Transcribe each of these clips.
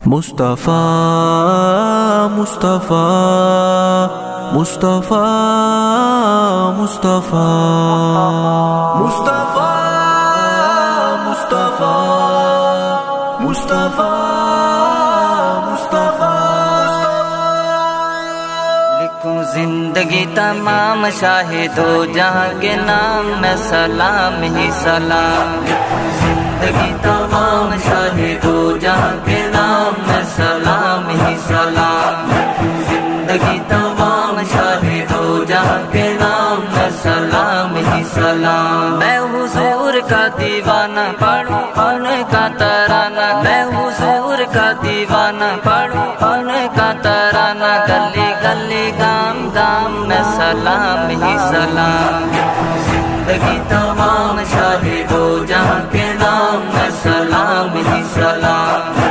مصطفیٰ مصطفیٰ مصطفیٰ مصطفیٰ مصطفیٰ مصطفیٰ مصطفیٰ مصطفیٰ لکھوں زندگی تمام شاہدو جہاں کے نام میں سلام ہی سلام. زندگی تمام شاہدو جہاں کے نام میں سلام ہی سلام. زندگی تمام شاہدو جہاں کے نام میں سلام ہی سلام. میں حضور کا دیوانہ پڑھوں ان کا ترانہ. میں حضور کا دیوانہ پڑھوں ان کا ترانہ. گلی گلی گام گام میں سلام ہی سلام. زندگی تمام شاہدو جہاں کے نام میں سلام ہی سلام.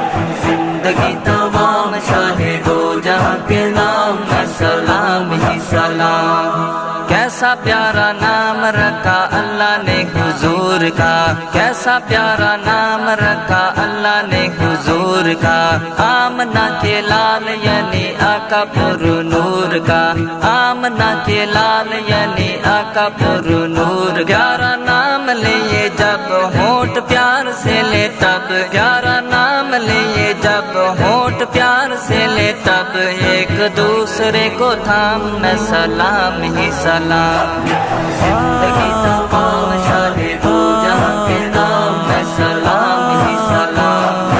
زندگی تمام شاہدو جہاں کے نام میں سلام ہی سلام. کیسا پیارا نام رکھا اللہ نے حضور کا. کیسا پیارا نام رکھا اللہ نے حضور کا. آمنہ کے لال یعنی آقا پر نور کا. آمنہ کے لال یعنی آقا پر نور. پیارا نام لیے جب ہونٹ پیار سے لے تب. پیارا نام لیے جب ہونٹ پیار سے لے تب. ایک دوسرے کو تھام میں سلام ہی سلام. زندگی تمام شاہدو جہاں کے نام میں سلام ہی سلام.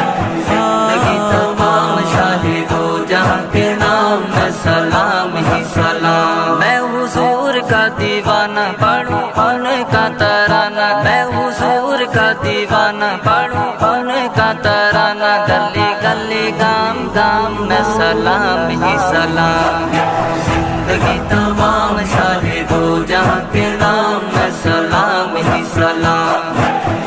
زندگی تمام شاہدو جہاں کے نام میں سلام ہی سلام. میں حضور کا دیوانہ پڑھوں ان کا ترانہ. میں حضور کا دیوانہ پڑھوں ان کا ترانہ. گلی گلی گام گام میں سلام ہی سلام. زندگی تمام شاہدو جہاں کے نام میں سلام ہی سلام.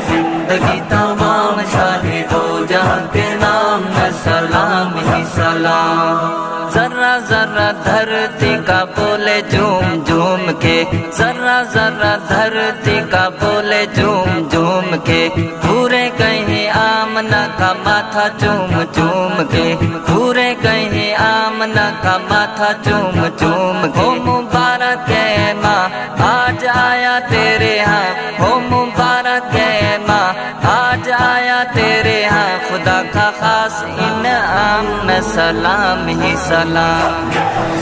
زندگی تمام شاہدو جہاں کے نام میں سلام ہی سلام. ذرہ ذرہ دھرتی کا بولے جھوم جھوم کے. ذرہ ذرہ دھرتی کا بولے جھوم جھوم کے. پورے کہیں آمنہ کا ماتھا چوم چوم کے. پورے کہیں آمنہ کا ماتھا چوم چوم کے. ہو مبارک ہے ماں آج آیا تیرے ہاں. ہو مبارک ہے ماں آج آیا تیرے ہاں. خدا کا خاص انعام میں سلام ہی سلام.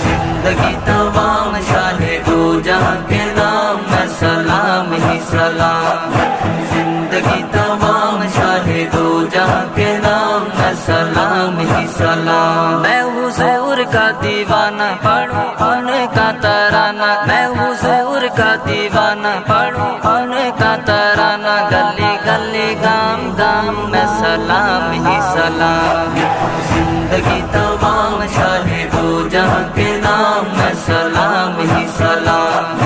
زندگی تمام شاہدو جہاں کے نام میں سلام ہی سلام. زندگی تمام شاہدو جہاں کے نام میں سلام ہی سلام. میں حضور کا دیوانہ پڑھوں ان کا ترانہ. میں حضور کا دیوانہ پڑھوں ان کا ترانہ. گلی گلی گام گام میں سلام ہی سلام. زندگی تمام شاہدو جہاں کے نام میں سلام ہی سلام.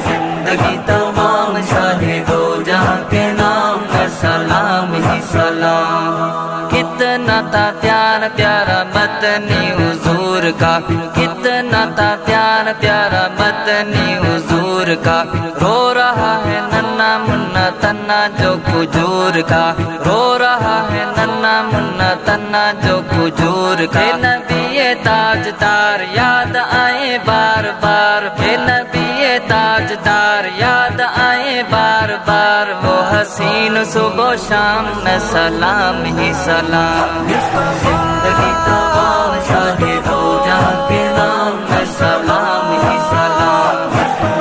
زندگی تمام شاہدو جہاں کے نام میں سلام ہی سلام. کتنا تھا پیار پیارا مدنی حضور کا. کتنا تھا پیار پیارا مدنی حضور کا. رو رہا ہے ننا منا تنا جو کھجور کا. رو رہا ہے ننا منا تنا جو کھجور کا. نبی تاجدار یاد آئے بار بار. نبی تاجدار یاد آئے بار بار. وہ حسین صبح و شام میں سلام ہی سلام. زندگی تمام شاہدو جہاں کے نام میں سلام ہی سلام.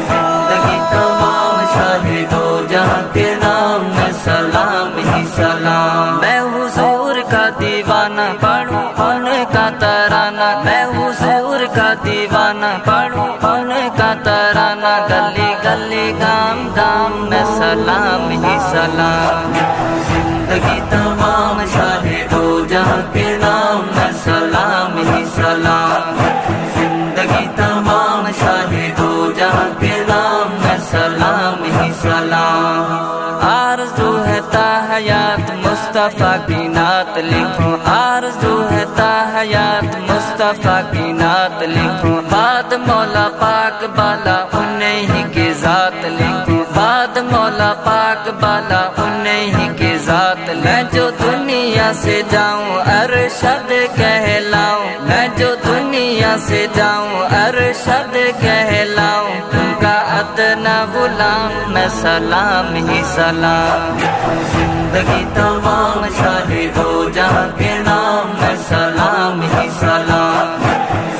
زندگی تمام شاہدو جہاں کے نام میں سلام ہی سلام. میں حضور کا دیوانہ پڑھوں ان کا ترانہ. میں حضور کا دیوانہ پڑھوں ان کا ترانہ. گلی گلی گام گام میں سلام ہی سلام. زندگی تمام شاہدو جہاں کے نام میں سلام ہی سلام. زندگی تمام شاہدو جہاں کے نام میں سلام ہی سلام. آرزو ہے تا حیات مصطفیٰ کی نعت لکھوں. آرزو ہے تا حیات مصطفیٰ کی نعت لکھوں. بعد مولا پاک بالا انہیں ہی کی ذات لکھوں. بعد مولا پاک بالا انہیں ہی کی ذات. میں جو دنیا دنیا سے جاؤں ارشد کہلاؤں، میں جو دنیا سے جاؤں ارشد کہلاؤں، ان کا ادنا غلام میں سلام ہی سلام، زندگی تمام شاہ دو جہاں کے نام میں سلام ہی سلام،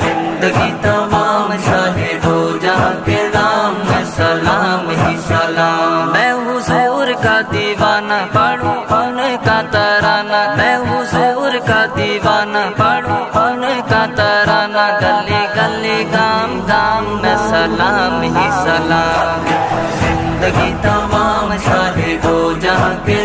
زندگی تمام شاہ دو جہاں کے نام میں سلام ہی سلام، میں حضور کا دیوانہ پڑھوں ان کا ترانہ، میں حضور کا دیوانہ پڑھوں ان کا ترانہ، گلی گلی گام گام میں سلام ہی سلام، زندگی تمام شاہ دو جہاں کے